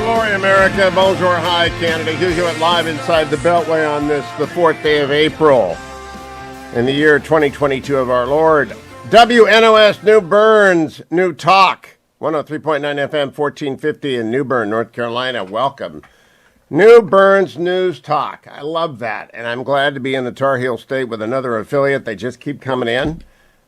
Glory, America. Bonjour, hi, Canada. Hugh Hewitt live inside the Beltway on this, the 4th day of April in the year 2022 of our Lord. WNOS New Burns, New Talk, 103.9 FM, 1450 in New Bern, North Carolina. Welcome. New Burns News Talk. I love that, and I'm glad to be in the Tar Heel State with another affiliate. They just keep coming in.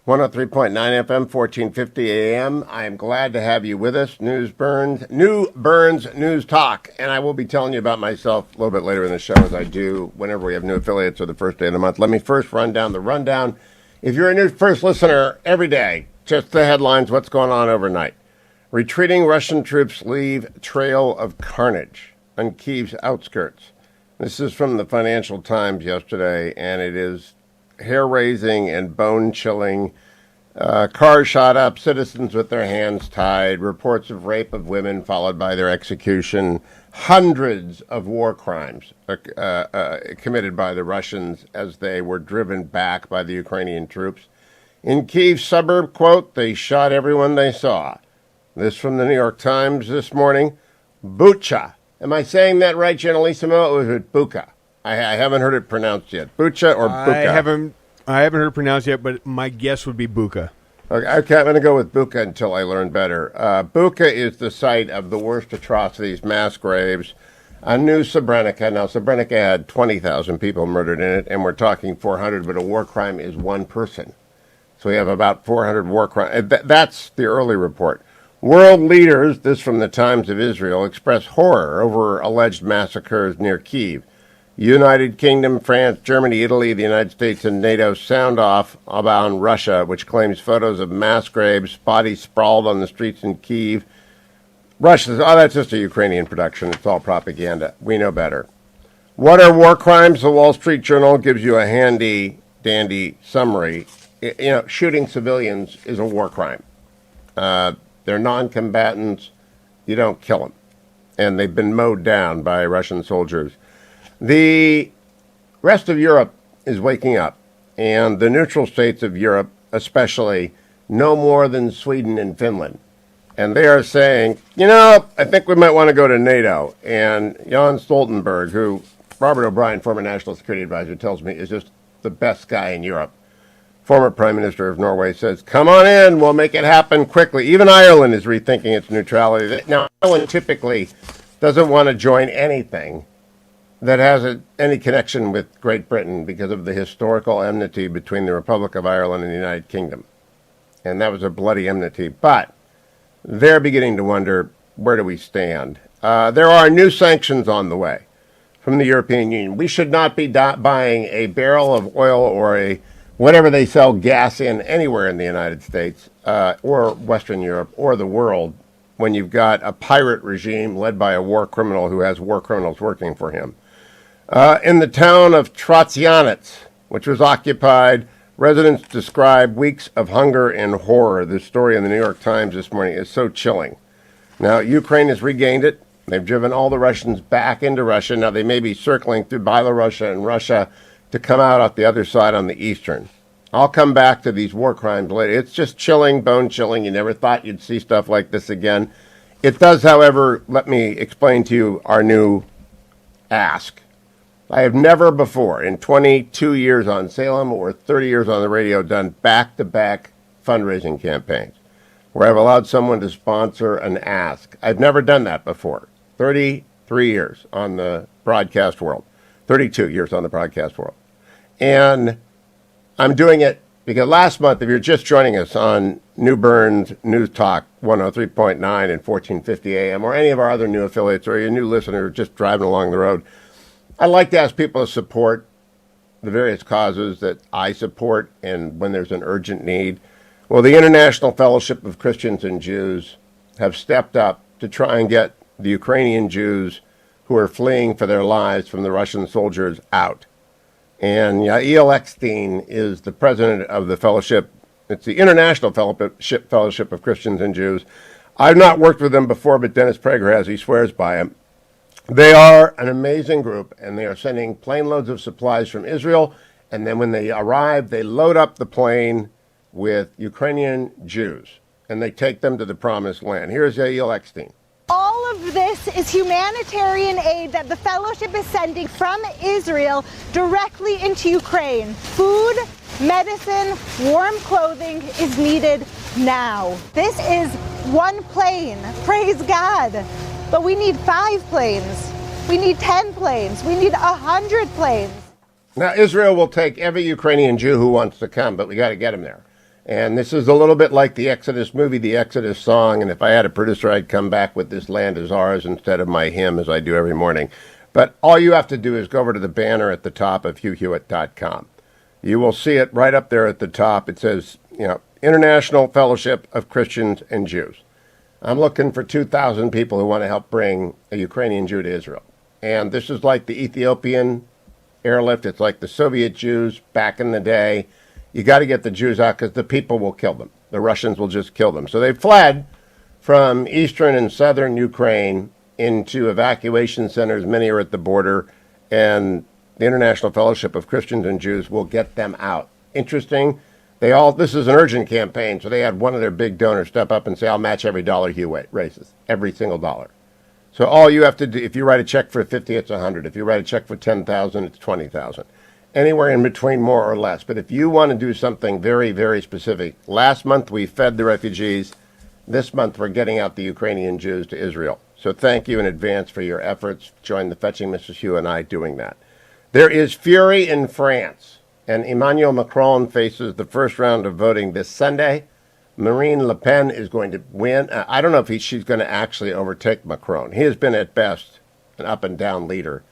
103.9 FM, 1450 AM. I am glad to have you with us. New Burns News Talk. And I will be telling you about myself a little bit later in the show, as I do whenever we have new affiliates or the first day of the month. Let me first run down the rundown. If you're a new first listener, every day, just the headlines, what's going on overnight. Retreating Russian troops leave trail of carnage on Kyiv's outskirts. This is from the Financial Times yesterday, and it is hair-raising and bone-chilling. Cars shot up, citizens with their hands tied, reports of rape of women followed by their execution, hundreds of war crimes committed by the Russians as they were driven back by the Ukrainian troops. In Kyiv suburb, quote, they shot everyone they saw. This from the New York Times this morning. Bucha. Am I saying that right, Generalissimo, or is it Bucha? I haven't heard it pronounced yet. Bucha or Buka? I haven't heard it pronounced yet, but my guess would be Buka. Okay, I'm going to go with Bucha until I learn better. Bucha is the site of the worst atrocities, mass graves, on New Srebrenica. Now, Srebrenica had 20,000 people murdered in it, and we're talking 400, but a war crime is one person. So we have about 400 war crimes. That's the early report. World leaders, this from the Times of Israel, express horror over alleged massacres near Kyiv. United Kingdom, France, Germany, Italy, the United States, and NATO sound off about Russia, which claims photos of mass graves, bodies sprawled on the streets in Kyiv. Russia says, that's just a Ukrainian production. It's all propaganda. We know better. What are war crimes? The Wall Street Journal gives you a handy-dandy summary. Shooting civilians is a war crime. They're non-combatants. You don't kill them. And they've been mowed down by Russian soldiers. The rest of Europe is waking up, and the neutral states of Europe, especially, no more than Sweden and Finland. And they are saying, I think we might want to go to NATO. And Jan Stoltenberg, who Robert O'Brien, former National Security Advisor, tells me is just the best guy in Europe, former Prime Minister of Norway, says, come on in, we'll make it happen quickly. Even Ireland is rethinking its neutrality. Now, Ireland typically doesn't want to join anything that has any connection with Great Britain because of the historical enmity between the Republic of Ireland and the United Kingdom. And that was a bloody enmity. But they're beginning to wonder, where do we stand? There are new sanctions on the way from the European Union. We should not be buying a barrel of oil or whatever they sell gas in anywhere in the United States or Western Europe or the world when you've got a pirate regime led by a war criminal who has war criminals working for him. In the town of Trotsianets, which was occupied, residents describe weeks of hunger and horror. This story in the New York Times this morning is so chilling. Now, Ukraine has regained it. They've driven all the Russians back into Russia. Now, they may be circling through Belarus and Russia to come out the other side on the eastern. I'll come back to these war crimes later. It's just chilling, bone-chilling. You never thought you'd see stuff like this again. It does, however, let me explain to you our new ask. I have never before, in 22 years on Salem or 30 years on the radio, done back-to-back fundraising campaigns where I've allowed someone to sponsor an ask. I've never done that before. 33 years on the broadcast world. 32 years on the broadcast world. And I'm doing it because last month, if you're just joining us on New Burns News Talk 103.9 and 1450 AM or any of our other new affiliates or you're a new listener just driving along the road, I like to ask people to support the various causes that I support and when there's an urgent need. Well, the International Fellowship of Christians and Jews have stepped up to try and get the Ukrainian Jews who are fleeing for their lives from the Russian soldiers out. And Yael Eckstein is the president of the fellowship. It's the International Fellowship of Christians and Jews. I've not worked with them before, but Dennis Prager has. He swears by him. They are an amazing group, and they are sending plane loads of supplies from Israel. And then when they arrive, they load up the plane with Ukrainian Jews, and they take them to the promised land. Here's Yael Eckstein. All All of this is humanitarian aid that the Fellowship is sending from Israel directly into Ukraine. Food, medicine, warm clothing is needed now. This is one plane, praise God. But we need 5 planes. We need 10 planes. We need 100 planes. Now, Israel will take every Ukrainian Jew who wants to come, but we got to get them there. And this is a little bit like the Exodus movie, the Exodus song. And if I had a producer, I'd come back with "This Land Is Ours" instead of my hymn, as I do every morning. But all you have to do is go over to the banner at the top of hughhewitt.com. You will see it right up there at the top. It says, International Fellowship of Christians and Jews. I'm looking for 2,000 people who want to help bring a Ukrainian Jew to Israel. And this is like the Ethiopian airlift. It's like the Soviet Jews back in the day. You got to get the Jews out because the people will kill them. The Russians will just kill them. So they fled from eastern and southern Ukraine into evacuation centers. Many are at the border. And the International Fellowship of Christians and Jews will get them out. Interesting. This is an urgent campaign, so they had one of their big donors step up and say, "I'll match every dollar Hugh raises, every single dollar." So all you have to do, if you write a check for 50, it's 100. If you write a check for 10,000, it's 20,000. Anywhere in between, more or less. But if you want to do something very, very specific, last month we fed the refugees. This month we're getting out the Ukrainian Jews to Israel. So thank you in advance for your efforts. Join the Fetching Mrs. Hugh and I doing that. There is fury in France, and Emmanuel Macron faces the first round of voting this Sunday. Marine Le Pen is going to win. I don't know if she's going to actually overtake Macron. He has been at best an up and down leader,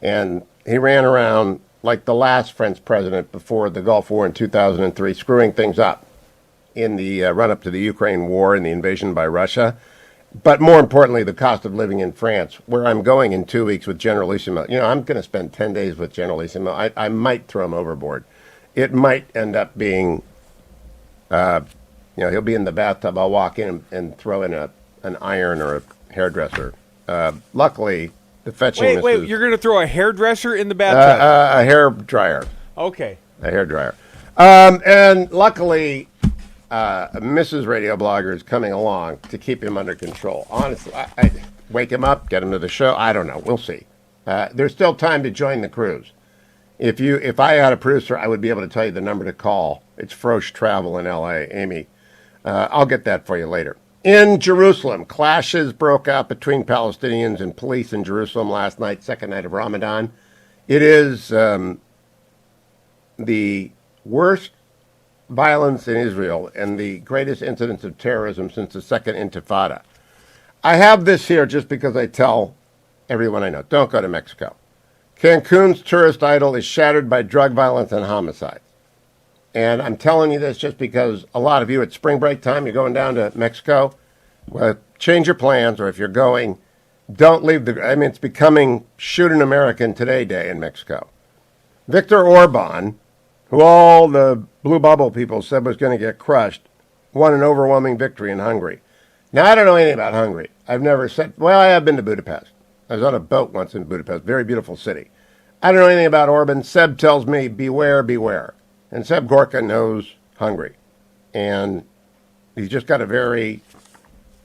and he ran around like the last French president before the Gulf War in 2003, screwing things up in the run-up to the Ukraine war and the invasion by Russia. But more importantly, the cost of living in France, where I'm going in 2 weeks with Generalissimo. I'm going to spend 10 days with Generalissimo. I might throw him overboard. It might end up being, he'll be in the bathtub. I'll walk in and throw in an iron or a hairdresser. Luckily, the fetching. Wait! You're going to throw a hairdresser in the bathtub? A hair dryer. Okay. A hair dryer. And luckily, Mrs. Radio Blogger is coming along to keep him under control. Honestly, I wake him up, get him to the show. I don't know. We'll see. There's still time to join the cruise. If I had a producer, I would be able to tell you the number to call. It's Frosch Travel in L.A. Amy. I'll get that for you later. In Jerusalem, clashes broke out between Palestinians and police in Jerusalem last night, second night of Ramadan. It is the worst violence in Israel and the greatest incidence of terrorism since the Second Intifada. I have this here just because I tell everyone I know, don't go to Mexico. Cancun's tourist idol is shattered by drug violence and homicides. And I'm telling you this just because a lot of you at spring break time, you're going down to Mexico. Well, change your plans, or if you're going, don't leave it's becoming shoot an American today day in Mexico. Viktor Orban, who all the blue bubble people said was going to get crushed, won an overwhelming victory in Hungary. Now, I don't know anything about Hungary. I've never I have been to Budapest. I was on a boat once in Budapest, very beautiful city. I don't know anything about Orban. Seb tells me, beware, beware. And Seb Gorka knows Hungary. And he's just got a very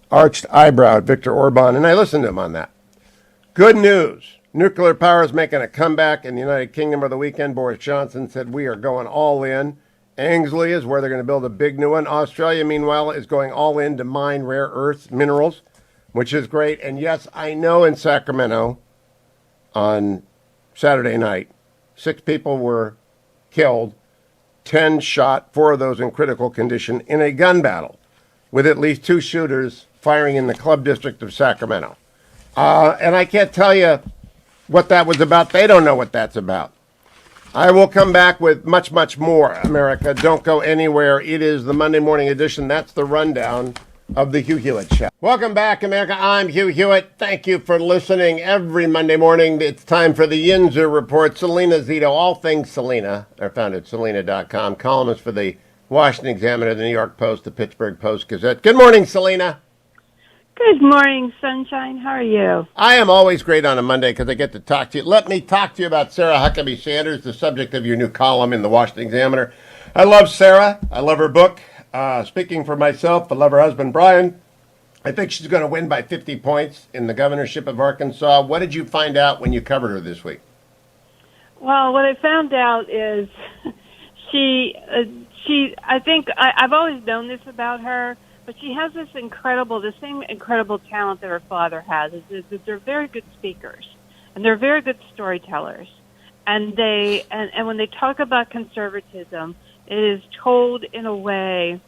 arched eyebrow at Viktor Orban, and I listened to him on that. Good news. Nuclear power is making a comeback in the United Kingdom over the weekend. Boris Johnson said, we are going all in. Ainsley is where they're going to build a big new one. Australia, meanwhile, is going all in to mine rare earths, minerals, which is great. And yes, I know in Sacramento on Saturday night, 6 people were killed, 10 shot, 4 of those in critical condition in a gun battle with at least 2 shooters firing in the club district of Sacramento. And I can't tell you what that was about. They don't know what that's about. I will come back with much, much more, America. Don't go anywhere. It is the Monday morning edition. That's the rundown of the Hugh Hewitt Show. Welcome back, America. I'm Hugh Hewitt. Thank you for listening every Monday morning. It's time for the Yinzer Report. Selena Zito, all things Selena, are found at Selena.com. Columnist for the Washington Examiner, the New York Post, the Pittsburgh Post-Gazette. Good morning, Selena. Good morning, Sunshine. How are you? I am always great on a Monday because I get to talk to you. Let me talk to you about Sarah Huckabee Sanders, the subject of your new column in the Washington Examiner. I love Sarah. I love her book. Speaking for myself, I love her husband, Brian. I think she's going to win by 50 points in the governorship of Arkansas. What did you find out when you covered her this week? Well, what I found out is I think I've always known this about her, but she has the same incredible talent that her father has, is that they're very good speakers, and they're very good storytellers. And when they talk about conservatism, it is told in a way,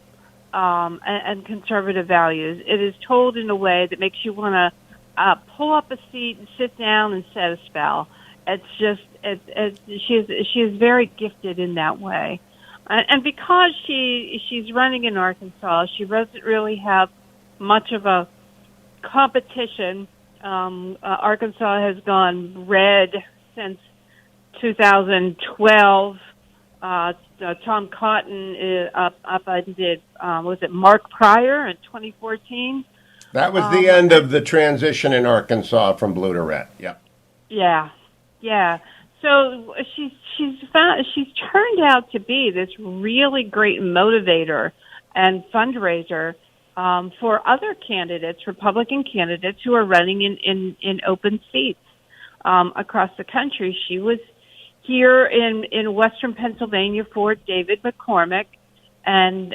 and conservative values, it is told in a way that makes you want to pull up a seat and sit down and set a spell. It's just, she is very gifted in that way. And because she's running in Arkansas, she doesn't really have much of a competition. Arkansas has gone red since 2012. Tom Cotton did was it Mark Pryor in 2014? That was the end of the transition in Arkansas from blue to red. Yep. Yeah. So she's turned out to be this really great motivator and fundraiser for other candidates, Republican candidates who are running in open seats across the country. She was here in Western Pennsylvania for David McCormick, and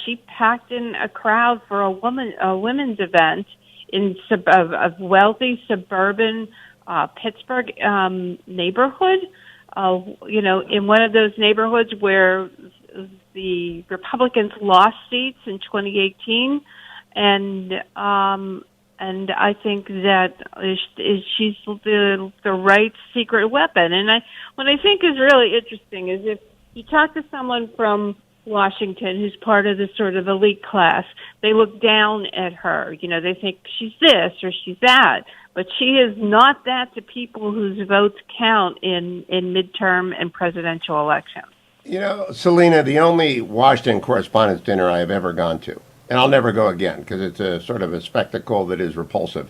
she packed in a crowd for a women's event in a wealthy suburban Pittsburgh neighborhood. In one of those neighborhoods where the Republicans lost seats in 2018, and I think that she's the right secret weapon. And what I think is really interesting is if you talk to someone from Washington who's part of this sort of elite class, they look down at her. They think she's this or she's that. But she is not that to people whose votes count in midterm and presidential elections. Selena, the only Washington Correspondents' Dinner I have ever gone to, and I'll never go again because it's a sort of a spectacle that is repulsive.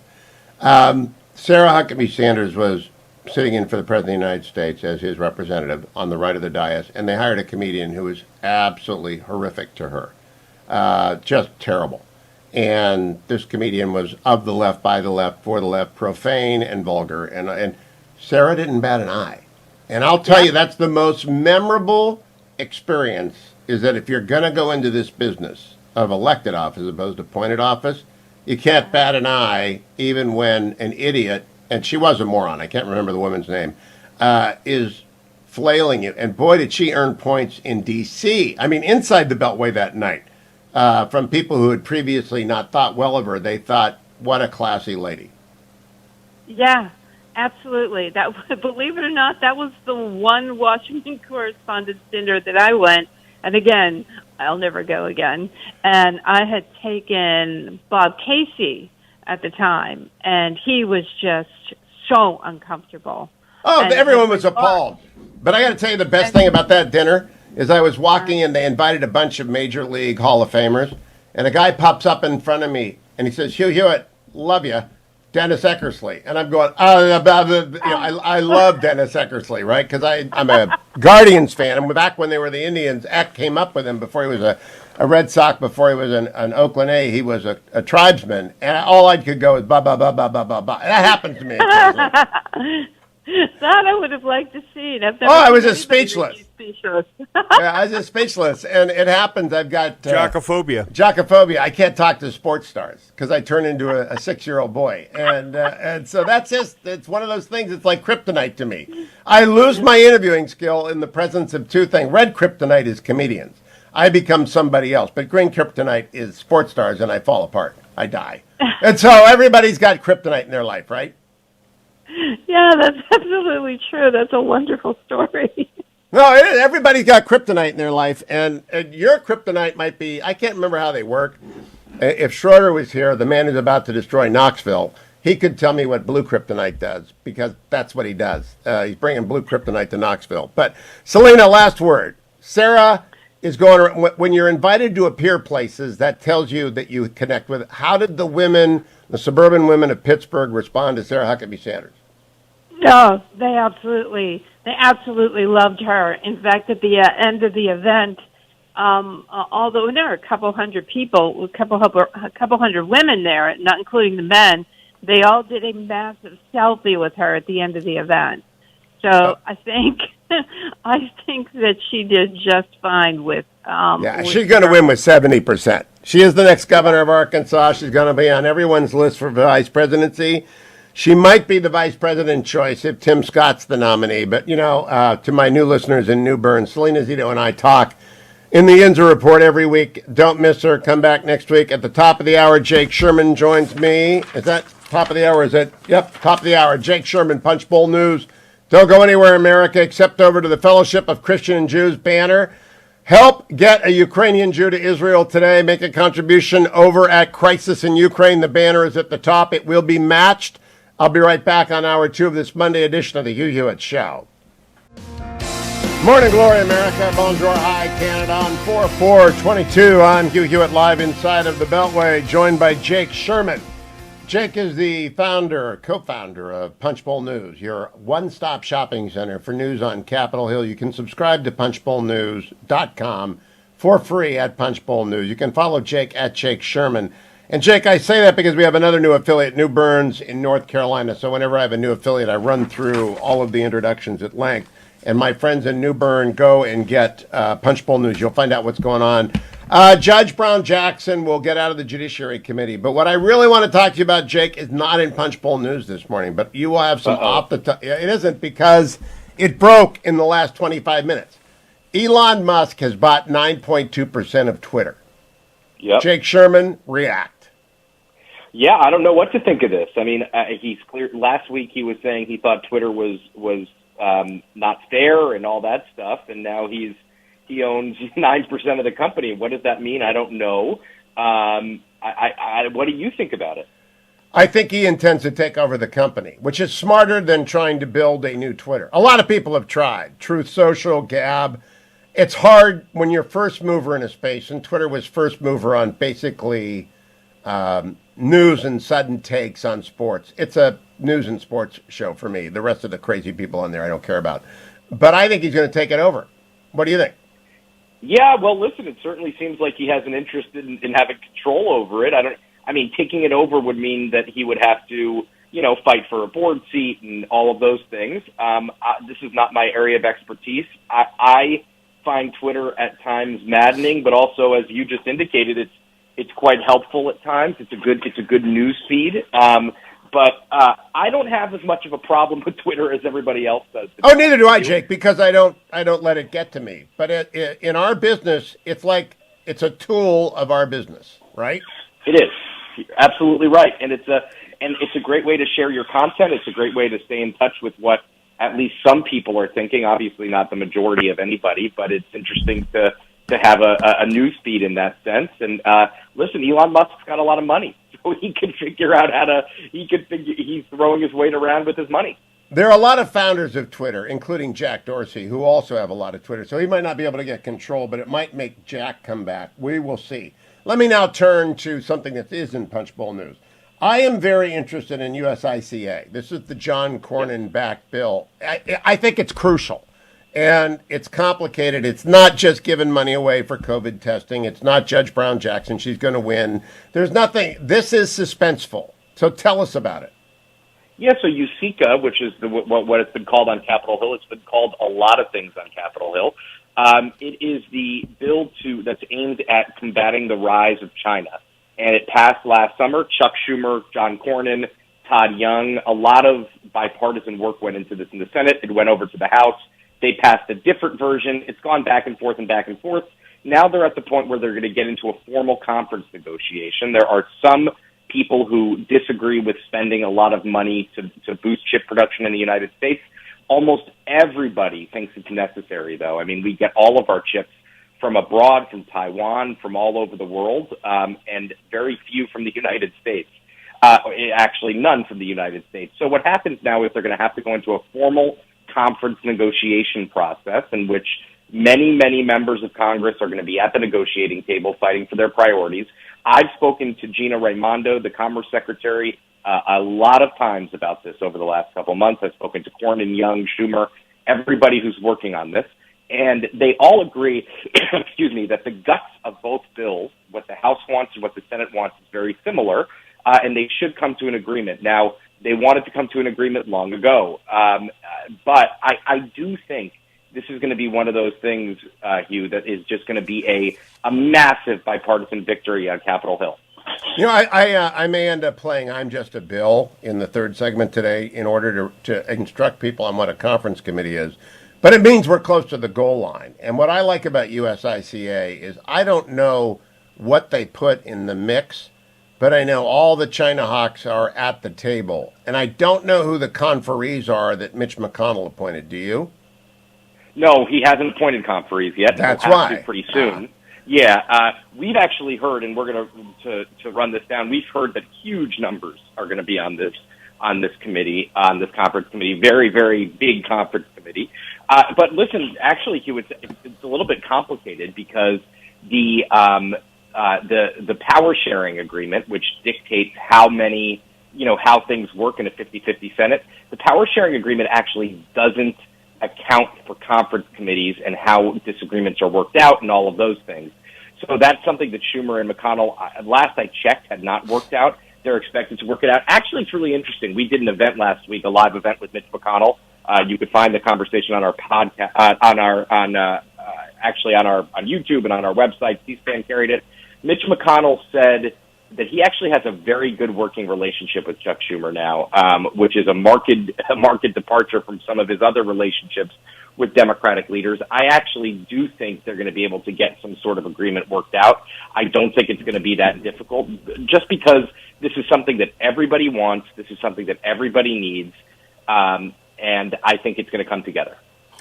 Sarah Huckabee Sanders was sitting in for the President of the United States as his representative on the right of the dais, and they hired a comedian who was absolutely horrific to her, just terrible. And this comedian was of the left, by the left, for the left, profane and vulgar, and Sarah didn't bat an eye. And I'll tell you, that's the most memorable experience, is that if you're going to go into this business of elected office as opposed to appointed office, you can't bat an eye even when an idiot, and she was a moron, I can't remember the woman's name, is flailing you. And boy, did she earn points in D.C. I mean, inside the Beltway that night, from people who had previously not thought well of her. They thought, what a classy lady. Yeah, absolutely. That, believe it or not, that was the one Washington Correspondents' Dinner that I went. And again, I'll never go again. And I had taken Bob Casey at the time, and he was just so uncomfortable. Oh, and everyone was appalled. But I got to tell you, the best thing about that dinner is I was walking and they invited a bunch of Major League Hall of Famers, and a guy pops up in front of me and he says, Hugh Hewitt, love you, Dennis Eckersley. And I'm going, I love Dennis Eckersley, right? Because I'm a Guardians fan, and back when they were the Indians, Eck came up with him before he was a Red Sox, before he was an Oakland A, he was a tribesman, and all I could go is ba ba ba ba ba ba ba. That happened to me occasionally. That I would have liked to see. I was just speechless. I was just speechless, and it happens. I've got Jockophobia. I can't talk to sports stars because I turn into a 6-year-old boy, and so it's one of those things. It's like kryptonite to me. I lose my interviewing skill in the presence of two things. Red kryptonite is comedians. I become somebody else, but green kryptonite is sports stars, and I fall apart. I die, and so everybody's got kryptonite in their life, right? Yeah, that's absolutely true. That's a wonderful story. No, everybody's got kryptonite in their life, and your kryptonite might be, I can't remember how they work. If Schroeder was here, the man who's about to destroy Knoxville, he could tell me what blue kryptonite does, because that's what he does. He's bringing blue kryptonite to Knoxville. But, Selena, last word. Sarah is going around, when you're invited to appear places, that tells you that you connect with it. How did the suburban women of Pittsburgh respond to Sarah Huckabee Sanders? No, they absolutely loved her. In fact, at the end of the event, although there are a couple hundred people, a couple hundred women there, not including the men, they all did a massive selfie with her at the end of the event. So I think that she did just fine with. She's going to win with 70%. She is the next governor of Arkansas. She's going to be on everyone's list for vice presidency. She might be the vice president choice if Tim Scott's the nominee. But, to my new listeners in New Bern, Selena Zito and I talk in the Inza Report every week. Don't miss her. Come back next week. At the top of the hour, Jake Sherman joins me. Is that top of the hour? Yep, top of the hour. Jake Sherman, Punchbowl News. Don't go anywhere, America, except over to the Fellowship of Christian and Jews banner. Help get a Ukrainian Jew to Israel today. Make a contribution over at Crisis in Ukraine. The banner is at the top. It will be matched. I'll be right back on hour 2 of this Monday edition of the Hugh Hewitt Show. Morning glory, America. Bonjour, hi, Canada. On 4/4/22 on Hugh Hewitt live inside of the Beltway, joined by Jake Sherman. Jake is the co-founder of Punchbowl News, your one-stop shopping center for news on Capitol Hill. You can subscribe to punchbowlnews.com for free at Punchbowl News. You can follow Jake at Jake Sherman. And Jake, I say that because we have another new affiliate, New Burns in North Carolina. So whenever I have a new affiliate, I run through all of the introductions at length. And my friends in New Bern, go and get Punchbowl News. You'll find out what's going on. Judge Brown Jackson will get out of the Judiciary Committee. But what I really want to talk to you about, Jake, is not in Punchbowl News this morning. But you will have some off the top. It isn't, because it broke in the last 25 minutes. Elon Musk has bought 9.2% of Twitter. Yep. Jake Sherman, react. Yeah, I don't know what to think of this. I mean, he's clear. Last week he was saying he thought Twitter was not fair and all that stuff, and now he owns 9% of the company. What does that mean? I don't know. What do you think about it? I think he intends to take over the company, which is smarter than trying to build a new Twitter. A lot of people have tried. Truth Social, Gab. It's hard when you're first mover in a space, and Twitter was first mover on basically news and sudden takes on sports. It's a news and sports show for me. The rest of the crazy people on there I don't care about. But I think he's going to take it over. What do you think? Yeah, well, listen, it certainly seems like he has an interest in having control over it. Taking it over would mean that he would have to, fight for a board seat and all of those things. This is not my area of expertise. I find Twitter at times maddening, but also, as you just indicated, it's quite helpful at times. It's a good news feed. But I don't have as much of a problem with Twitter as everybody else does. Oh, neither do I, Jake, because I don't let it get to me. But in our business, it's a tool of our business, right? It is. You're absolutely right, and it's a great way to share your content. It's a great way to stay in touch with what at least some people are thinking. Obviously, not the majority of anybody, but it's interesting to have a news feed in that sense. And listen, Elon Musk's got a lot of money. So he can figure out he's throwing his weight around with his money. There are a lot of founders of Twitter, including Jack Dorsey, who also have a lot of Twitter. So he might not be able to get control, but it might make Jack come back. We will see. Let me now turn to something that is in Punchbowl News. I am very interested in USICA. This is the John Cornyn-backed bill. I think it's crucial. And it's complicated. It's not just giving money away for COVID testing. It's not Judge Brown Jackson. She's going to win. There's nothing. This is suspenseful. So tell us about it. Yeah, so USICA, which is what it's been called on Capitol Hill, it's been called a lot of things on Capitol Hill. It is the bill that's aimed at combating the rise of China. And it passed last summer. Chuck Schumer, John Cornyn, Todd Young, a lot of bipartisan work went into this in the Senate. It went over to the House. They passed a different version. It's gone back and forth and back and forth. Now they're at the point where they're going to get into a formal conference negotiation. There are some people who disagree with spending a lot of money to boost chip production in the United States. Almost everybody thinks it's necessary, though. I mean, we get all of our chips from abroad, from Taiwan, from all over the world, and very few from the United States. Actually, none from the United States. So what happens now is they're going to have to go into a formal conference negotiation process in which many, many members of Congress are going to be at the negotiating table fighting for their priorities. I've spoken to Gina Raimondo, the Commerce Secretary, a lot of times about this over the last couple of months. I've spoken to Cornyn, Young, Schumer, everybody who's working on this. And they all agree, excuse me, that the guts of both bills, what the House wants and what the Senate wants, is very similar, and they should come to an agreement. Now, they wanted to come to an agreement long ago, but I do think this is going to be one of those things, Hugh, that is just going to be a massive bipartisan victory on Capitol Hill. You know, I may end up playing I'm Just a Bill in the third segment today in order to instruct people on what a conference committee is. But it means we're close to the goal line. And what I like about USICA is I don't know what they put in the mix, but I know all the China hawks are at the table. And I don't know who the conferees are that Mitch McConnell appointed. Do you? No, he hasn't appointed conferees yet. That's He'll have why. to pretty soon. Yeah, we've actually heard, and we're going to run this down. We've heard that huge numbers are going to be on this committee, on this conference committee. Very, very big conference committee. But listen, actually, Hugh, it's a little bit complicated because the power sharing agreement, which dictates how many, how things work in a 50-50 Senate, the power sharing agreement actually doesn't account for conference committees and how disagreements are worked out and all of those things. So that's something that Schumer and McConnell, last I checked, had not worked out. They're expected to work it out. Actually, it's really interesting. We did an event last week, a live event with Mitch McConnell. You could find the conversation on our podcast, on YouTube and on our website. C-SPAN carried it. Mitch McConnell said that he actually has a very good working relationship with Chuck Schumer now, which is a marked departure from some of his other relationships with Democratic leaders. I actually do think they're going to be able to get some sort of agreement worked out. I don't think it's going to be that difficult, just because this is something that everybody wants. This is something that everybody needs, and I think it's going to come together.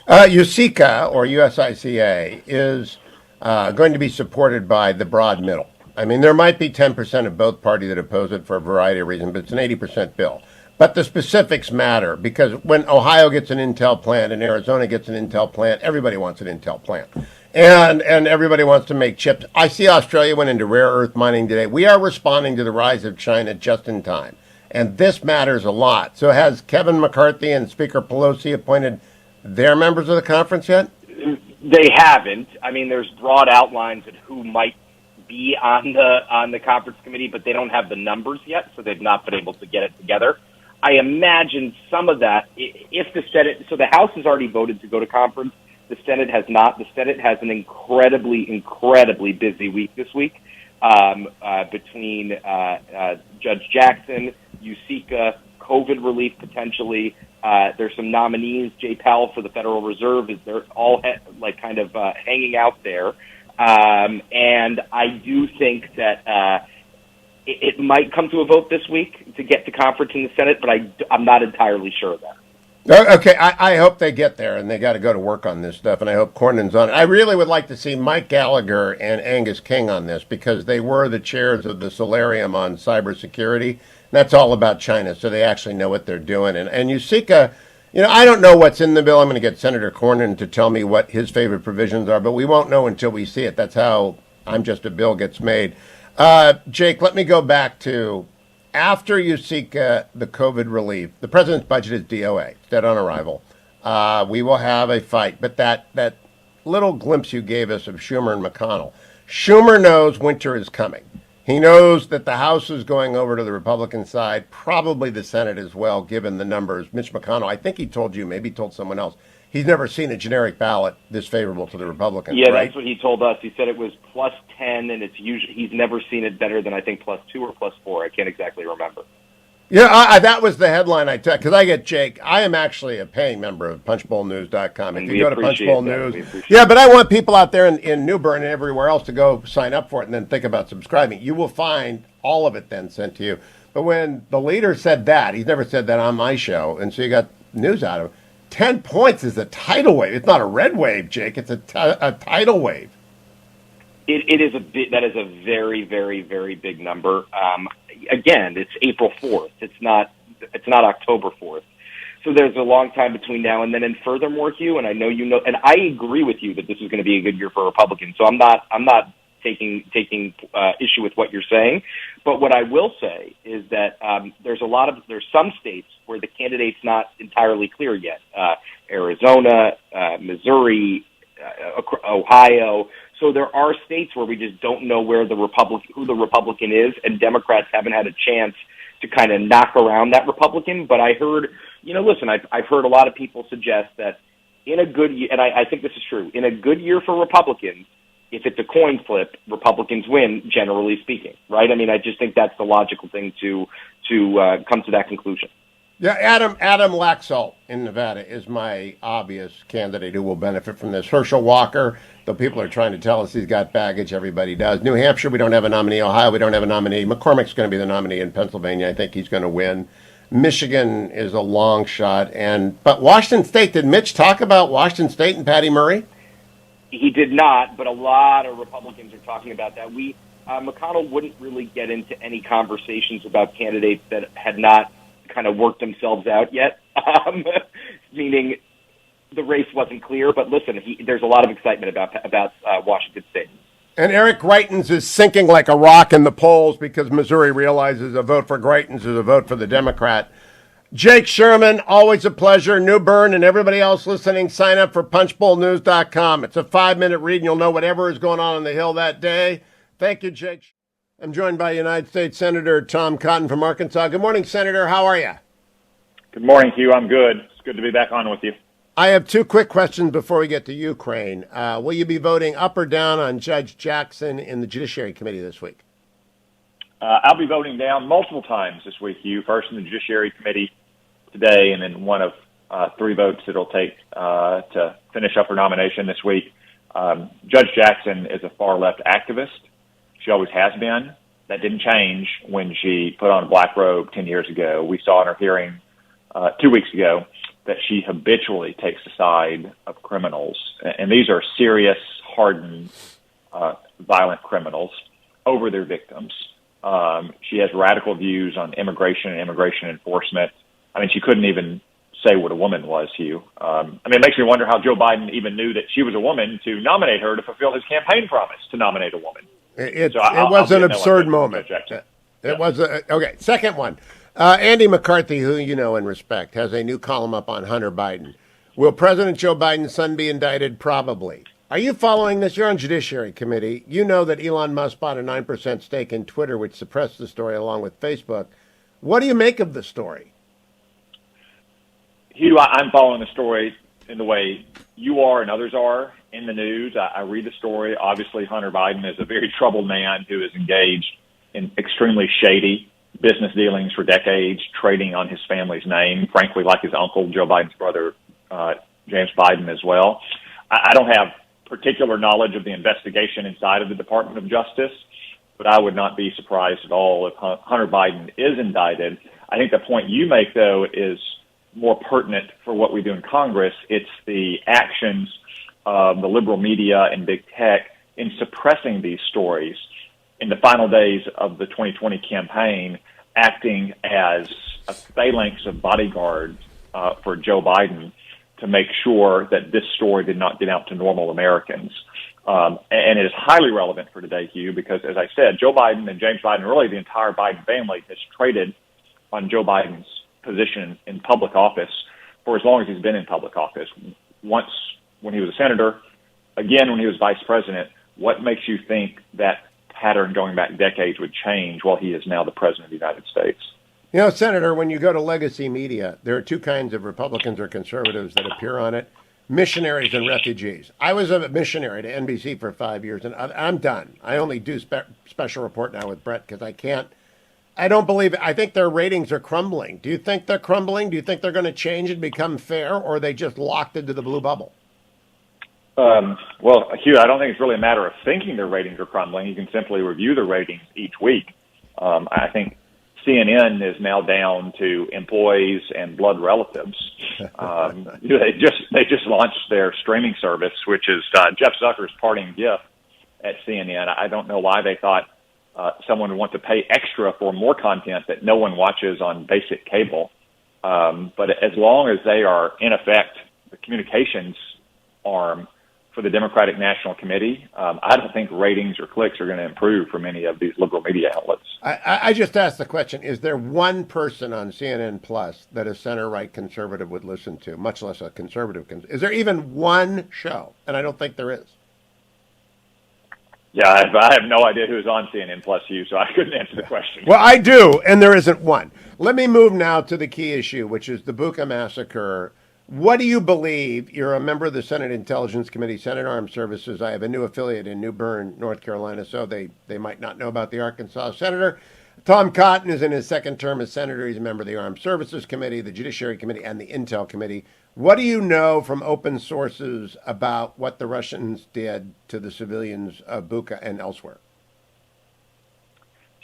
USICA, or USICA, is going to be supported by the broad middle. I mean, there might be 10% of both parties that oppose it for a variety of reasons, but it's an 80% bill. But the specifics matter, because when Ohio gets an Intel plant and Arizona gets an Intel plant, everybody wants an Intel plant. And everybody wants to make chips. I see Australia went into rare earth mining today. We are responding to the rise of China just in time. And this matters a lot. So has Kevin McCarthy and Speaker Pelosi appointed their members of the conference yet? They haven't. I mean, there's broad outlines of who might be on the conference committee, but they don't have the numbers yet, so they've not been able to get it together. I imagine some of that, if the Senate, so the House has already voted to go to conference, the Senate has not. The Senate has an incredibly busy week this week, between Judge Jackson, USICA, COVID relief potentially. There's some nominees. Jay Powell for the Federal Reserve, they're all hanging out there. And I do think that it might come to a vote this week to get to conference in the Senate, but I'm not entirely sure of that. Okay, I hope they get there, and they got to go to work on this stuff, and I hope Cornyn's on it. I really would like to see Mike Gallagher and Angus King on this, because they were the chairs of the Solarium on cybersecurity. That's all about China, so they actually know what they're doing. And USICA, I don't know what's in the bill. I'm going to get Senator Cornyn to tell me what his favorite provisions are, but we won't know until we see it. That's how I'm Just a Bill gets made. Jake, let me go back to after USICA, the COVID relief. The president's budget is DOA. It's dead on arrival. We will have a fight. But that little glimpse you gave us of Schumer and McConnell, Schumer knows winter is coming. He knows that the House is going over to the Republican side, probably the Senate as well, given the numbers. Mitch McConnell, I think he told you, maybe he told someone else, he's never seen a generic ballot this favorable to the Republicans. Yeah, right? That's what he told us. He said it was plus 10, and it's usually he's never seen it better than I think plus 2 or plus 4. I can't exactly remember. Yeah, that was the headline I took, because I get Jake. I am actually a paying member of punchbowlnews.com. If you go to Punchbowl News. Yeah, but I want people out there in New Bern and everywhere else to go sign up for it and then think about subscribing. You will find all of it then sent to you. But when the leader said that, he's never said that on my show, and so you got news out of it. 10 points is a tidal wave. It's not a red wave, Jake. It's a tidal wave. It is that is a very, very, very big number. Again, it's April 4th. It's not October 4th. So there's a long time between now and then. And furthermore, Hugh, and I know you know, and I agree with you that this is going to be a good year for Republicans. So I'm not taking issue with what you're saying. But what I will say is that there's some states where the candidate's not entirely clear yet. Arizona, Missouri, Ohio. So there are states where we just don't know who the Republican is, and Democrats haven't had a chance to kind of knock around that Republican. But I heard, listen, I've heard a lot of people suggest that in a good year, and I think this is true, in a good year for Republicans, if it's a coin flip, Republicans win, generally speaking, right? I mean, I just think that's the logical thing to come to that conclusion. Yeah, Adam Laxalt in Nevada is my obvious candidate who will benefit from this. Herschel Walker, though people are trying to tell us he's got baggage, everybody does. New Hampshire, we don't have a nominee. Ohio, we don't have a nominee. McCormick's going to be the nominee in Pennsylvania. I think he's going to win. Michigan is a long shot. But Washington State, did Mitch talk about Washington State and Patty Murray? He did not, but a lot of Republicans are talking about that. McConnell wouldn't really get into any conversations about candidates that had not kind of worked themselves out yet, meaning the race wasn't clear. But listen, there's a lot of excitement about Washington State. And Eric Greitens is sinking like a rock in the polls because Missouri realizes a vote for Greitens is a vote for the Democrat. Jake Sherman, always a pleasure. New Bern and everybody else listening, sign up for punchbowlnews.com. It's a 5-minute read and you'll know whatever is going on the Hill that day. Thank you, Jake. I'm joined by United States Senator Tom Cotton from Arkansas. Good morning, Senator. How are you? Good morning, Hugh. I'm good. It's good to be back on with you. I have 2 quick questions before we get to Ukraine. Will you be voting up or down on Judge Jackson in the Judiciary Committee this week? I'll be voting down multiple times this week, Hugh. First in the Judiciary Committee today, and then one of 3 votes it'll take to finish up her nomination this week. Judge Jackson is a far-left activist. She always has been. That didn't change when she put on a black robe 10 years ago. We saw in her hearing 2 weeks ago that she habitually takes the side of criminals. And these are serious, hardened, violent criminals over their victims. She has radical views on immigration and immigration enforcement. I mean, she couldn't even say what a woman was, Hugh. It makes me wonder how Joe Biden even knew that she was a woman to nominate her to fulfill his campaign promise to nominate a woman. It was an absurd moment. It was okay. Second one, Andy McCarthy, who you know and respect, has a new column up on Hunter Biden. Will President Joe Biden's son be indicted? Probably. Are you following this? You're on Judiciary Committee. You know that Elon Musk bought a 9% stake in Twitter, which suppressed the story along with Facebook. What do you make of the story? Hugh, I'm following the story in the way you are and others are in the news. I read the story. Obviously, Hunter Biden is a very troubled man who is engaged in extremely shady business dealings for decades, trading on his family's name, frankly, like his uncle, Joe Biden's brother, James Biden, as well. I don't have particular knowledge of the investigation inside of the Department of Justice, but I would not be surprised at all if Hunter Biden is indicted. I think the point you make, though, is more pertinent for what we do in Congress. It's the actions of the liberal media and big tech in suppressing these stories in the final days of the 2020 campaign, acting as a phalanx of bodyguards for Joe Biden to make sure that this story did not get out to normal Americans. And it is highly relevant for today, Hugh, because, as I said, Joe Biden and James Biden, really the entire Biden family, has traded on Joe Biden's position in public office for as long as he's been in public office. Once when he was a senator, again when he was vice president. What makes you think that pattern going back decades would change while he is now the president of the United States? You know, Senator, when you go to legacy media, there are 2 kinds of Republicans or conservatives that appear on it: missionaries and refugees. I was a missionary to NBC for 5 years, and I'm done. I only do special report now with Brett because I don't believe it. I think their ratings are crumbling. Do you think they're crumbling? Do you think they're going to change and become fair, or are they just locked into the blue bubble? Well, Hugh, I don't think it's really a matter of thinking their ratings are crumbling. You can simply review the ratings each week. I think CNN is now down to employees and blood relatives. They just launched their streaming service, which is Jeff Zucker's parting gift at CNN. I don't know why they thought someone would want to pay extra for more content that no one watches on basic cable. But as long as they are, in effect, the communications arm for the Democratic National Committee. I don't think ratings or clicks are going to improve for many of these liberal media outlets. I just asked the question, is there one person on CNN Plus that a center-right conservative would listen to, much less a conservative? Is there even one show? And I don't think there is. Yeah, I have no idea who's on CNN Plus you, so I couldn't answer the question. Well, I do, and there isn't one. Let me move now to the key issue, which is the Bucha massacre. What do you believe? You're a member of the Senate Intelligence Committee, Senate Armed Services. I have a new affiliate in New Bern, North Carolina, so they might not know about the Arkansas senator. Tom Cotton is in his second term as senator. He's a member of the Armed Services Committee, the Judiciary Committee, and the Intel Committee. What do you know from open sources about what the Russians did to the civilians of Bucha and elsewhere?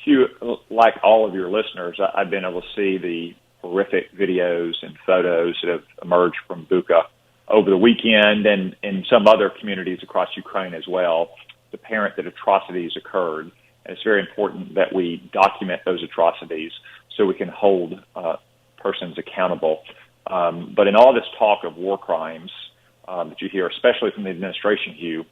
Hugh, like all of your listeners, I've been able to see the horrific videos and photos that have emerged from Bucha over the weekend and in some other communities across Ukraine as well, to parent that atrocities occurred. And it's very important that we document those atrocities so we can hold persons accountable. But in all this talk of war crimes that you hear, especially from the administration, Hugh,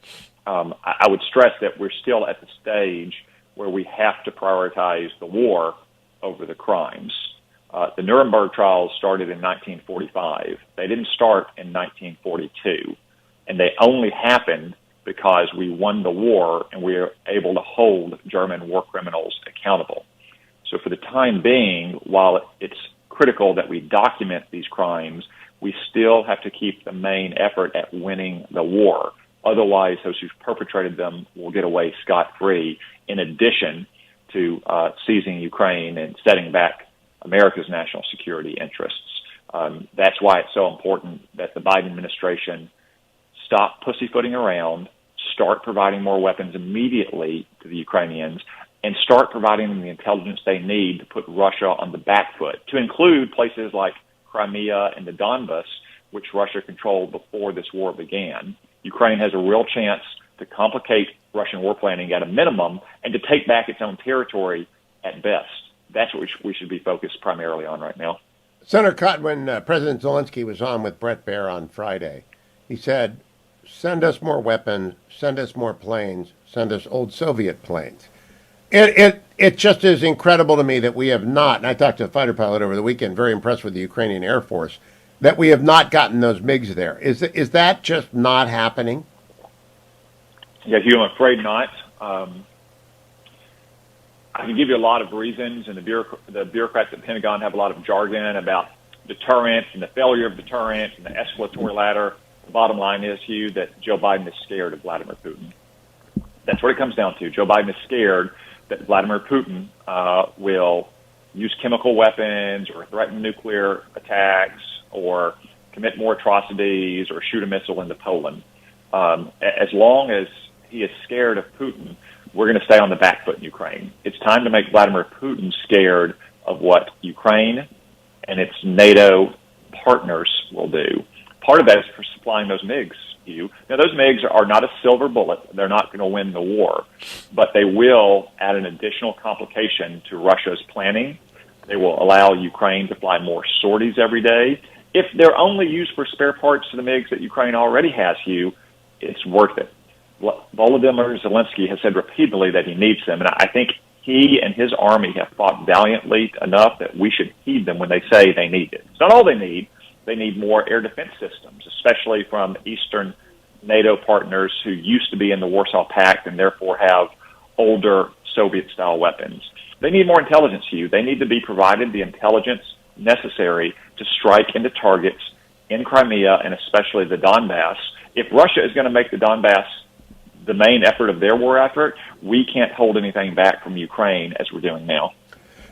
I would stress that we're still at the stage where we have to prioritize the war over the crimes. The Nuremberg trials started in 1945. They didn't start in 1942. And they only happened because we won the war and we were able to hold German war criminals accountable. So for the time being, while it's critical that we document these crimes, we still have to keep the main effort at winning the war. Otherwise, those who've perpetrated them will get away scot-free, in addition to seizing Ukraine and setting back America's national security interests. That's why it's so important that the Biden administration stop pussyfooting around, start providing more weapons immediately to the Ukrainians, and start providing them the intelligence they need to put Russia on the back foot, to include places like Crimea and the Donbas, which Russia controlled before this war began. Ukraine has a real chance to complicate Russian war planning at a minimum and to take back its own territory at best. That's what we should be focused primarily on right now. Senator Cotton, when President Zelensky was on with Brett Baer on Friday, he said, send us more weapons, send us more planes, send us old Soviet planes. It just is incredible to me that we have not, and I talked to a fighter pilot over the weekend, very impressed with the Ukrainian Air Force, that we have not gotten those MiGs there. Is that just not happening? Yeah, Hugh, I'm afraid not. I can give you a lot of reasons, and the bureaucrats at the Pentagon have a lot of jargon about deterrence and the failure of deterrence and the escalatory ladder. The bottom line is, Hugh, that Joe Biden is scared of Vladimir Putin. That's what it comes down to. Joe Biden is scared that Vladimir Putin will use chemical weapons or threaten nuclear attacks or commit more atrocities or shoot a missile into Poland. As long as he is scared of Putin, we're going to stay on the back foot in Ukraine. It's time to make Vladimir Putin scared of what Ukraine and its NATO partners will do. Part of that is for supplying those MiGs, Hugh. Now, those MiGs are not a silver bullet. They're not going to win the war, but they will add an additional complication to Russia's planning. They will allow Ukraine to fly more sorties every day. If they're only used for spare parts to the MiGs that Ukraine already has, Hugh, it's worth it. Volodymyr Zelensky has said repeatedly that he needs them, and I think he and his army have fought valiantly enough that we should heed them when they say they need it. It's not all they need. They need more air defense systems, especially from Eastern NATO partners who used to be in the Warsaw Pact and therefore have older Soviet-style weapons. They need more intelligence, Hugh. They need to be provided the intelligence necessary to strike into targets in Crimea and especially the Donbass. If Russia is going to make the Donbass the main effort of their war effort, we can't hold anything back from Ukraine as we're doing now.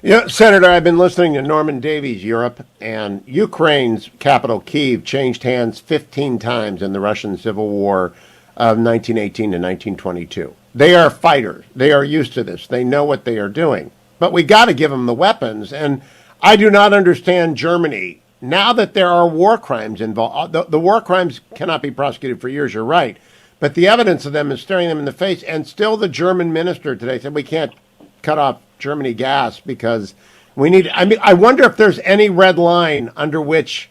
Yeah, Senator, I've been listening to Norman Davies, Europe, and Ukraine's capital, Kyiv, changed hands 15 times in the Russian Civil War of 1918 to 1922. They are fighters. They are used to this. They know what they are doing. But we got to give them the weapons. And I do not understand Germany. Now that there are war crimes involved, the war crimes cannot be prosecuted for years, you're right. But the evidence of them is staring them in the face. And still the German minister today said we can't cut off Germany gas because we need, I wonder if there's any red line under which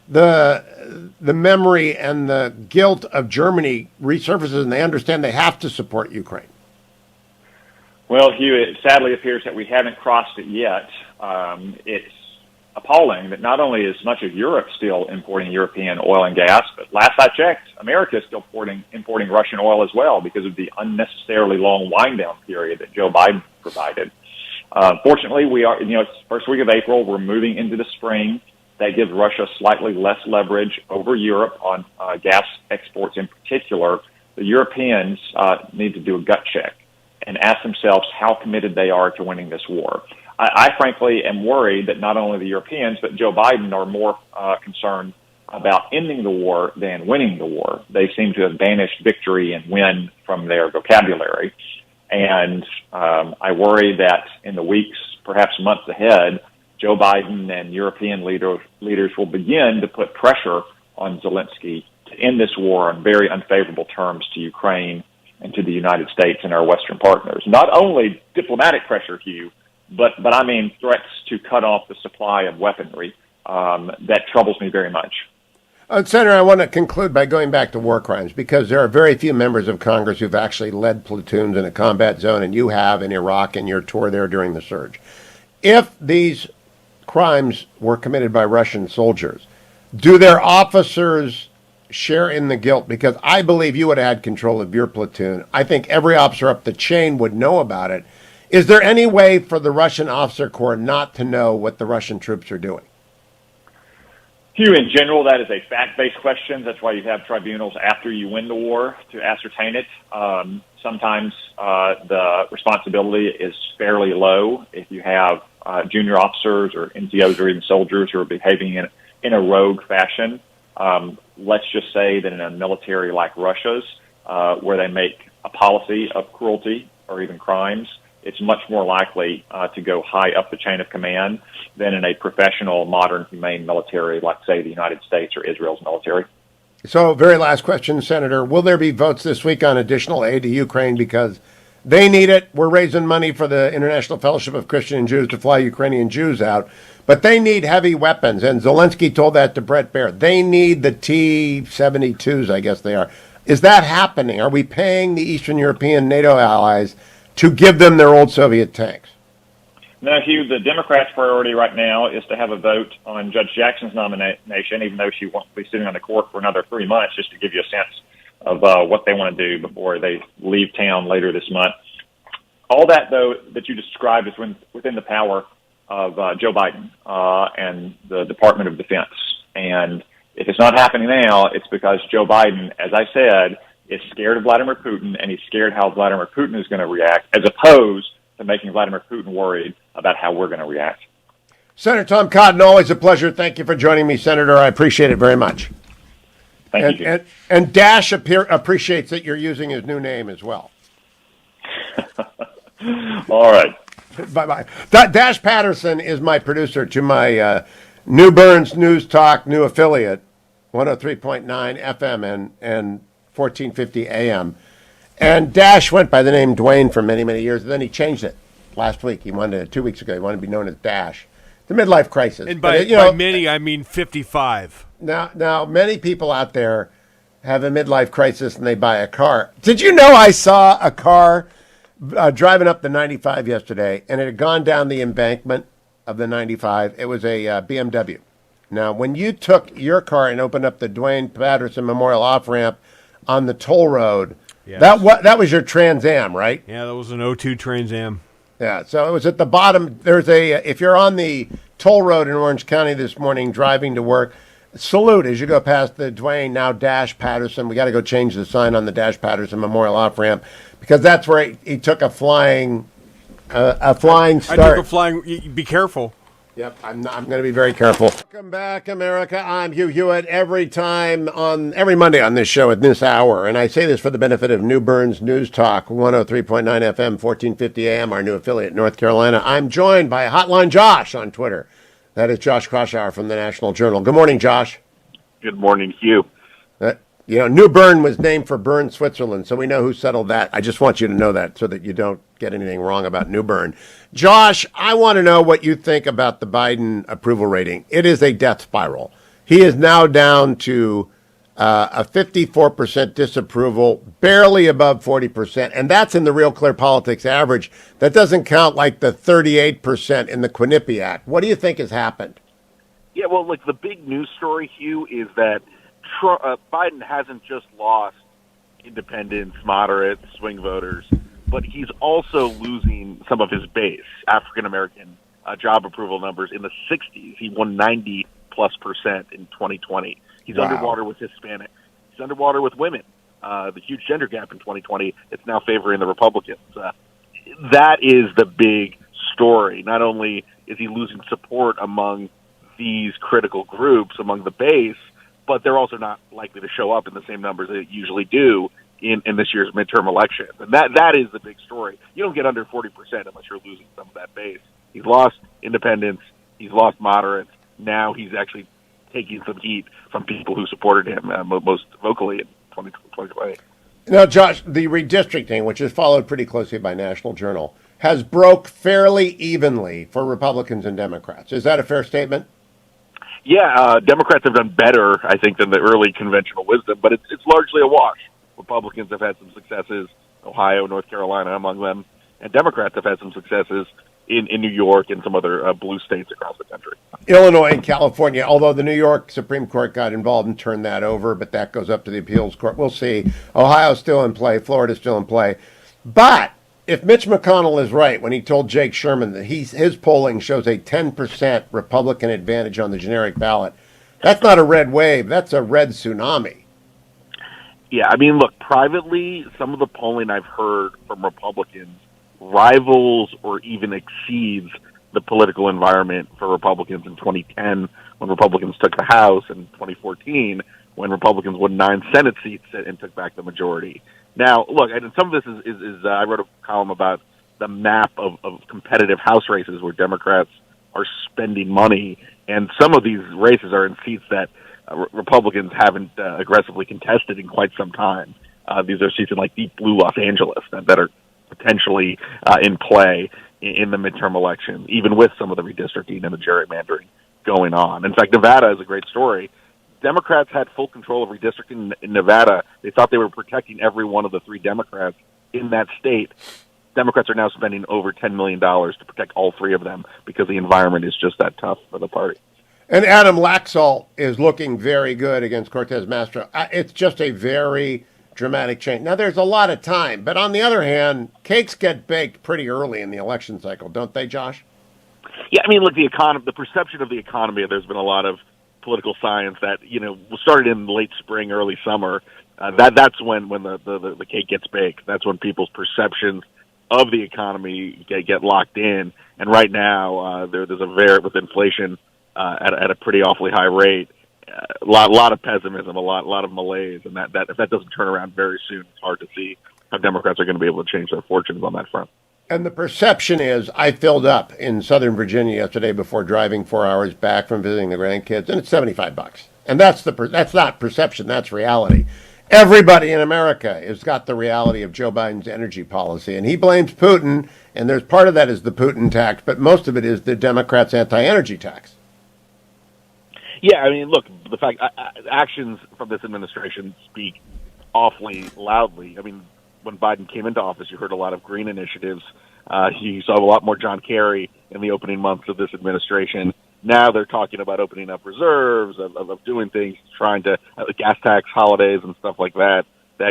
the memory and the guilt of Germany resurfaces and they understand they have to support Ukraine? Well, Hugh, it sadly appears that we haven't crossed it yet. It's appalling that not only is much of Europe still importing European oil and gas, but last I checked, America is still importing Russian oil as well because of the unnecessarily long wind-down period that Joe Biden provided. Fortunately, we are, it's first week of April. We're moving into the spring. That gives Russia slightly less leverage over Europe on gas exports in particular. The Europeans need to do a gut check and ask themselves how committed they are to winning this war. I frankly am worried that not only the Europeans, but Joe Biden are more concerned about ending the war than winning the war. They seem to have banished victory and win from their vocabulary. And I worry that in the weeks, perhaps months ahead, Joe Biden and European leaders will begin to put pressure on Zelensky to end this war on very unfavorable terms to Ukraine and to the United States and our Western partners. Not only diplomatic pressure, Hugh, but I mean threats to cut off the supply of weaponry. That troubles me very much. Senator, I want to conclude by going back to war crimes because there are very few members of Congress who've actually led platoons in a combat zone, and you have in Iraq and your tour there during the surge. If these crimes were committed by Russian soldiers, do their officers share in the guilt? Because I believe you would have had control of your platoon. I think every officer up the chain would know about it. Is there any way for the Russian officer corps not to know what the Russian troops are doing? Hugh, in general, that is a fact-based question. That's why you have tribunals after you win the war to ascertain it. Sometimes the responsibility is fairly low if you have junior officers or NCOs or even soldiers who are behaving in a rogue fashion. Let's just say that in a military like Russia's, where they make a policy of cruelty or even crimes, it's much more likely to go high up the chain of command than in a professional, modern, humane military like, say, the United States or Israel's military. So, very last question, Senator. Will there be votes this week on additional aid to Ukraine because they need it? We're raising money for the International Fellowship of Christian Jews to fly Ukrainian Jews out, but they need heavy weapons, and Zelensky told that to Brett Baer. They need the T-72s, I guess they are. Is that happening? Are we paying the Eastern European NATO allies to give them their old Soviet tanks? No, Hugh, the Democrats' priority right now is to have a vote on Judge Jackson's nomination, even though she won't be sitting on the court for another 3 months, just to give you a sense of what they want to do before they leave town later this month. All that, though, that you described is within the power of Joe Biden and the Department of Defense. And if it's not happening now, it's because Joe Biden, as I said, is scared of Vladimir Putin, and he's scared how Vladimir Putin is going to react, as opposed to making Vladimir Putin worried about how we're going to react. Senator Tom Cotton, always a pleasure. Thank you for joining me, Senator. I appreciate it very much. Thank you. And Dash appreciates that you're using his new name as well. All right. Bye-bye. Dash Patterson is my producer to my New Burns News Talk, new affiliate, 103.9 FM and 1450 AM. And Dash went by the name Dwayne for many, many years, and then he changed it last week. 2 weeks ago, he wanted to be known as Dash. The midlife crisis. And by many, I mean 55. Now, many people out there have a midlife crisis and they buy a car. Did you know I saw a car driving up the 95 yesterday, and it had gone down the embankment of the 95. It was a BMW. Now, when you took your car and opened up the Dwayne Patterson Memorial off-ramp on the toll road, yes, that was your Trans Am, right? Yeah, that was an 02 Trans Am. Yeah, so it was at the bottom. There's if you're on the toll road in Orange County this morning driving to work, salute as you go past the Dwayne, now Dash Patterson. We got to go change the sign on the Dash Patterson Memorial off-ramp because that's where he took a flying start. I took a flying, be careful. Yep, I'm going to be very careful. Welcome back, America. I'm Hugh Hewitt. Every Monday on this show at this hour, and I say this for the benefit of New Burns News Talk, 103.9 FM, 1450 AM, our new affiliate in North Carolina. I'm joined by Hotline Josh on Twitter. That is Josh Kraushaar from the National Journal. Good morning, Josh. Good morning, Hugh. New Bern was named for Bern, Switzerland, so we know who settled that. I just want you to know that so that you don't get anything wrong about New Bern. Josh, I want to know what you think about the Biden approval rating. It is a death spiral. He is now down to a 54% disapproval, barely above 40%, and that's in the Real Clear Politics average. That doesn't count like the 38% in the Quinnipiac. What do you think has happened? Yeah, well, like the big news story, Hugh, is that Biden hasn't just lost independents, moderates, swing voters, but he's also losing some of his base, African-American job approval numbers in the 60s. He won 90+% in 2020. He's underwater with Hispanic. He's underwater with women. The huge gender gap in 2020, it's now favoring the Republicans. That is the big story. Not only is he losing support among these critical groups, among the base, but they're also not likely to show up in the same numbers they usually do in this year's midterm election. And that is the big story. You don't get under 40% unless you're losing some of that base. He's lost independents. He's lost moderates. Now he's actually taking some heat from people who supported him most vocally in 2020. Now, Josh, the redistricting, which is followed pretty closely by National Journal, has broke fairly evenly for Republicans and Democrats. Is that a fair statement? Yeah, Democrats have done better, I think, than the early conventional wisdom, but it's largely a wash. Republicans have had some successes, Ohio, North Carolina among them, and Democrats have had some successes in New York and some other blue states across the country. Illinois and California, although the New York Supreme Court got involved and turned that over, but that goes up to the appeals court. We'll see. Ohio's still in play. Florida's still in play. But if Mitch McConnell is right when he told Jake Sherman that his polling shows a 10% Republican advantage on the generic ballot, that's not a red wave. That's a red tsunami. Yeah, I mean, look, privately, some of the polling I've heard from Republicans rivals or even exceeds the political environment for Republicans in 2010 when Republicans took the House, and 2014 when Republicans won 9 Senate seats and took back the majority. Now, look, and some of this is I wrote a column about the map of competitive House races where Democrats are spending money, and some of these races are in seats that Republicans haven't aggressively contested in quite some time. These are seats in like deep blue Los Angeles that are potentially in play in the midterm election, even with some of the redistricting and the gerrymandering going on. In fact, Nevada is a great story. Democrats had full control of redistricting in Nevada. They thought they were protecting every one of the 3 Democrats in that state. Democrats are now spending over $10 million to protect all 3 of them because the environment is just that tough for the party. And Adam Laxalt is looking very good against Cortez Masto. It's just a very dramatic change. Now, there's a lot of time, but on the other hand, cakes get baked pretty early in the election cycle, don't they, Josh? Yeah, I mean, look, the perception of the economy, there's been a lot of political science that, started in late spring, early summer. That's when the cake gets baked. That's when people's perceptions of the economy get locked in. And right now, there's with inflation at a pretty awfully high rate, a lot of pessimism, a lot of malaise, and that if that doesn't turn around very soon, it's hard to see how Democrats are going to be able to change their fortunes on that front. And the perception is, I filled up in Southern Virginia yesterday before driving 4 hours back from visiting the grandkids, and it's $75. And that's not perception, that's reality. Everybody in America has got the reality of Joe Biden's energy policy, and he blames Putin, and there's part of that is the Putin tax, but most of it is the Democrats' anti-energy tax. Yeah, I mean, look, the fact actions from this administration speak awfully loudly. I mean, when Biden came into office, you heard a lot of green initiatives. You saw a lot more John Kerry in the opening months of this administration. Now they're talking about opening up reserves, of doing things, trying to gas tax holidays and stuff like that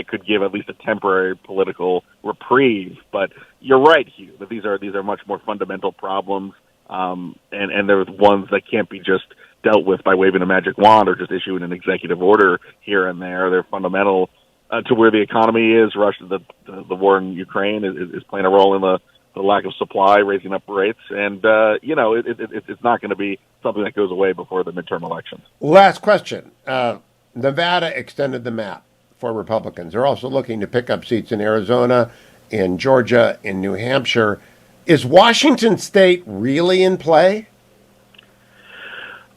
could give at least a temporary political reprieve. But you're right, Hugh, that these are much more fundamental problems, and they're ones that can't be just dealt with by waving a magic wand or just issuing an executive order here and there. They're fundamental to where the economy is. Russia, the war in Ukraine is playing a role in the lack of supply, raising up rates, and it's not going to be something that goes away before the midterm elections. Last question. Nevada extended the map for Republicans. They're also looking to pick up seats in Arizona, in Georgia, in New Hampshire. Is Washington State really in play?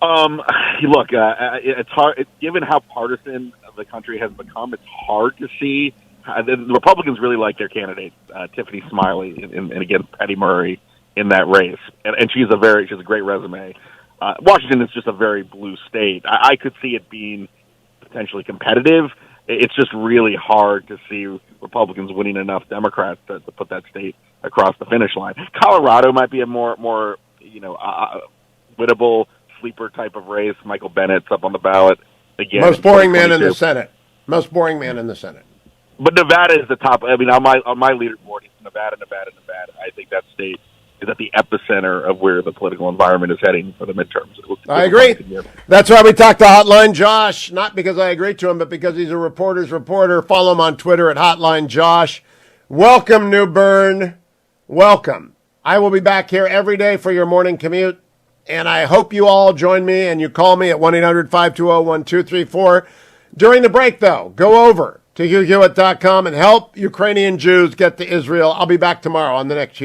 Look, it's hard. Given how partisan the country has become, it's hard to see. The Republicans really like their candidate, Tiffany Smiley, and against Patty Murray in that race, and she's a great resume. Washington is just a very blue state. I could see it being potentially competitive. It's just really hard to see Republicans winning enough Democrats to put that state across the finish line. Colorado might be a more winnable sleeper type of race. Michael Bennett's up on the ballot again. Most boring man in the Senate. Most boring man in the Senate. But Nevada is the top. I mean, on my leaderboard, it's Nevada. I think that state is at the epicenter of where the political environment is heading for the midterms. I agree. That's why we talked to Hotline Josh, not because I agree to him, but because he's a reporter's reporter. Follow him on Twitter at Hotline Josh. Welcome, New Bern. Welcome. I will be back here every day for your morning commute, and I hope you all join me and you call me at 1-800-520-1234. During the break, though, go over to HughHewitt.com and help Ukrainian Jews get to Israel. I'll be back tomorrow on the next Hugh.